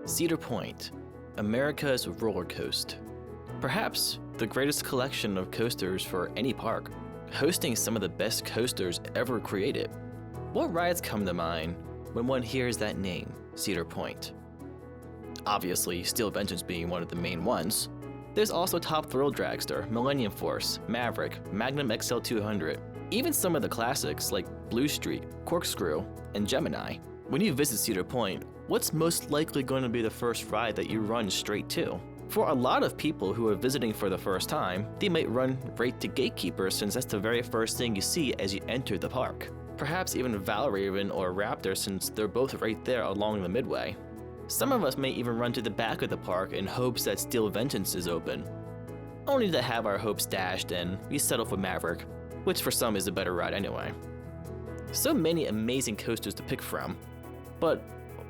Cedar Point, America's roller coaster. Perhaps the greatest collection of coasters for any park, hosting some of the best coasters ever created. What rides come to mind when one hears that name, Cedar Point? Obviously, Steel Vengeance being one of the main ones. There's also Top Thrill Dragster, Millennium Force, Maverick, Magnum XL 200, even some of the classics like Blue Streak, Corkscrew, and Gemini. When you visit Cedar Point, what's most likely going to be the first ride that you run straight to? For a lot of people who are visiting for the first time, they might run right to Gatekeeper since that's the very first thing you see as you enter the park. Perhaps even Valraven or Raptor since they're both right there along the midway. Some of us may even run to the back of the park in hopes that Steel Vengeance is open, only to have our hopes dashed and we settle for Maverick, which for some is a better ride anyway. So many amazing coasters to pick from, but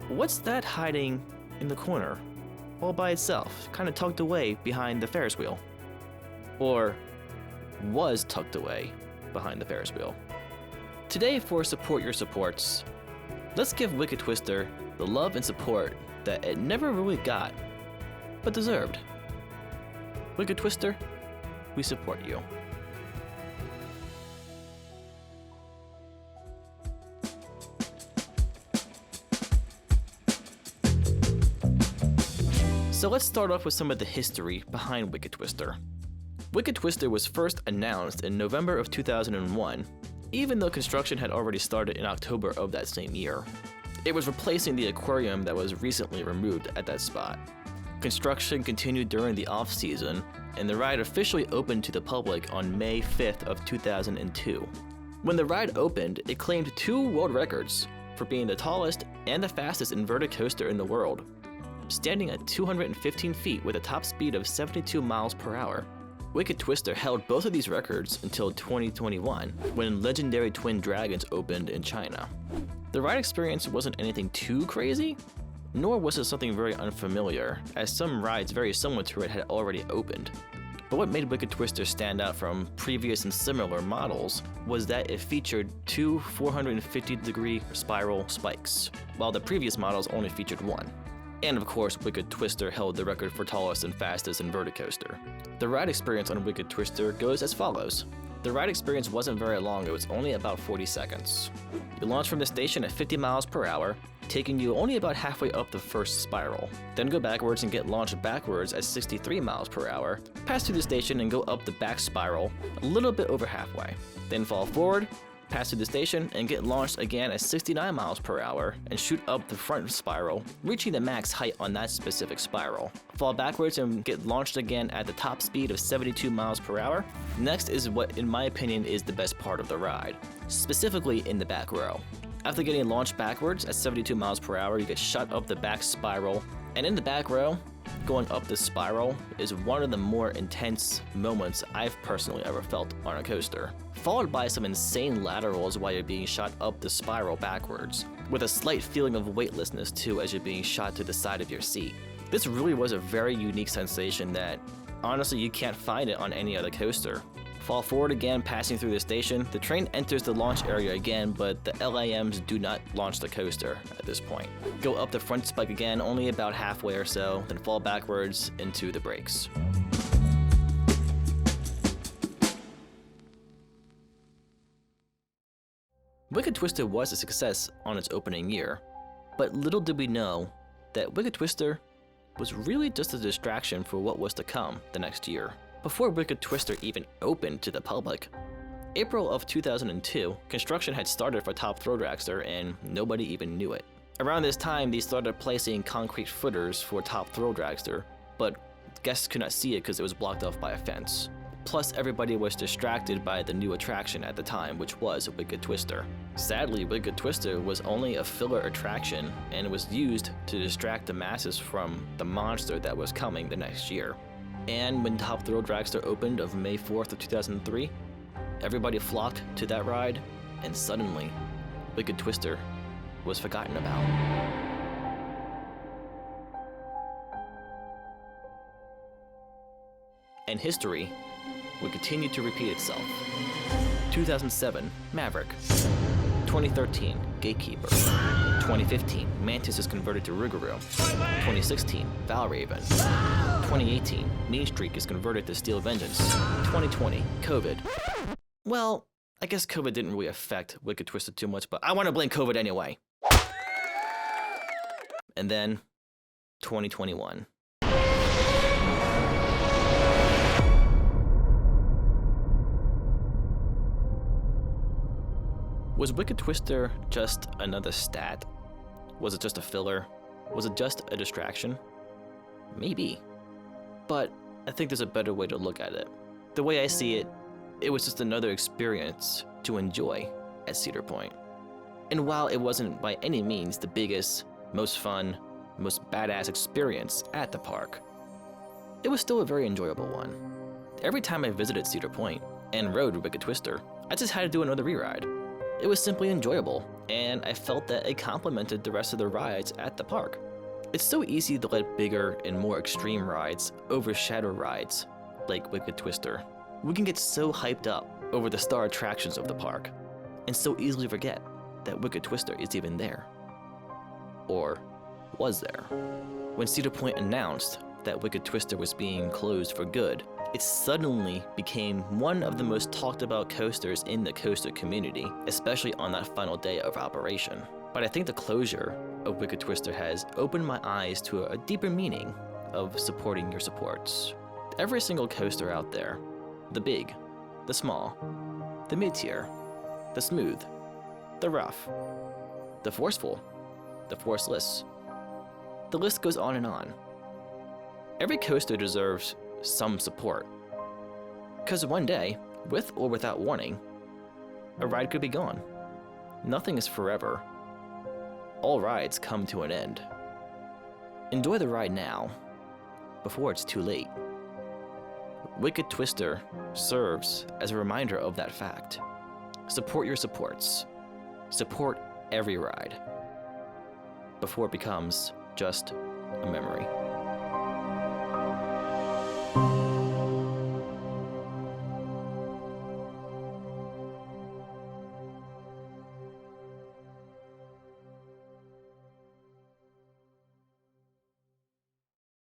what's that hiding in the corner, all by itself, kind of tucked away behind the Ferris wheel? Or was tucked away behind the Ferris wheel? Today, for Support Your Supports, let's give Wicked Twister the love and support that it never really got, but deserved. Wicked Twister, we support you. So let's start off with some of the history behind Wicked Twister. Wicked Twister was first announced in November of 2001, even though construction had already started in October of that same year. It was replacing the aquarium that was recently removed at that spot. Construction continued during the off-season, and the ride officially opened to the public on May 5th of 2002. When the ride opened, it claimed 2 world records for being the tallest and the fastest inverted coaster in the world, standing at 215 feet with a top speed of 72 miles per hour. Wicked Twister held both of these records until 2021, when Legendary Twin Dragons opened in China. The ride experience wasn't anything too crazy, nor was it something very unfamiliar, as some rides very similar to it had already opened. But what made Wicked Twister stand out from previous and similar models was that it featured 2 450-degree spiral spikes, while the previous models only featured 1. And of course, Wicked Twister held the record for tallest and fastest inverted coaster. The ride experience on Wicked Twister goes as follows. The ride experience wasn't very long, it was only about 40 seconds. You launch from the station at 50 miles per hour, taking you only about halfway up the first spiral. Then go backwards and get launched backwards at 63 miles per hour, pass through the station and go up the back spiral a little bit over halfway. Then fall forward, pass through the station, and get launched again at 69 miles per hour and shoot up the front spiral, reaching the max height on that specific spiral. Fall backwards and get launched again at the top speed of 72 miles per hour. Next is what, in my opinion, is the best part of the ride, specifically in the back row. After getting launched backwards at 72 miles per hour, you get shot up the back spiral, and in the back row, going up the spiral is one of the more intense moments I've personally ever felt on a coaster, followed by some insane laterals while you're being shot up the spiral backwards, with a slight feeling of weightlessness too as you're being shot to the side of your seat. This really was a very unique sensation that, honestly, you can't find it on any other coaster. Fall forward again, passing through the station. The train enters the launch area again, but the LAMs do not launch the coaster at this point. Go up the front spike again, only about halfway or so, then fall backwards into the brakes. Wicked Twister was a success on its opening year, but little did we know that Wicked Twister was really just a distraction for what was to come the next year. Before Wicked Twister even opened to the public, April of 2002, construction had started for Top Thrill Dragster and nobody even knew it. Around this time, they started placing concrete footers for Top Thrill Dragster, but guests could not see it because it was blocked off by a fence. Plus, everybody was distracted by the new attraction at the time, which was Wicked Twister. Sadly, Wicked Twister was only a filler attraction, and it was used to distract the masses from the monster that was coming the next year. And when Top Thrill Dragster opened of May 4th of 2003, everybody flocked to that ride, and suddenly, Wicked Twister was forgotten about. And history would continue to repeat itself. 2007, Maverick. 2013, Gatekeeper. 2015, Mantis is converted to Rougarou. 2016, Valraven. 2018, Mean Streak is converted to Steel Vengeance. 2020, COVID. Well, I guess COVID didn't really affect Wicked Twister too much, but I want to blame COVID anyway. And then, 2021. Was Wicked Twister just another stat? Was it just a filler? Was it just a distraction? Maybe. But I think there's a better way to look at it. The way I see it, it was just another experience to enjoy at Cedar Point. And while it wasn't by any means the biggest, most fun, most badass experience at the park, it was still a very enjoyable one. Every time I visited Cedar Point and rode Wicked Twister, I just had to do another re-ride. It was simply enjoyable, and I felt that it complemented the rest of the rides at the park. It's so easy to let bigger and more extreme rides overshadow rides like Wicked Twister. We can get so hyped up over the star attractions of the park, and so easily forget that Wicked Twister is even there. Or was there? When Cedar Point announced that Wicked Twister was being closed for good, it suddenly became one of the most talked about coasters in the coaster community, especially on that final day of operation. But I think the closure of Wicked Twister has opened my eyes to a deeper meaning of supporting your supports. Every single coaster out there, the big, the small, the mid-tier, the smooth, the rough, the forceful, the forceless. The list goes on and on. Every coaster deserves some support. Because one day, with or without warning, a ride could be gone. Nothing is forever. All rides come to an end. Enjoy the ride now, before it's too late. Wicked Twister serves as a reminder of that fact. Support your supports. Support every ride, before it becomes just a memory.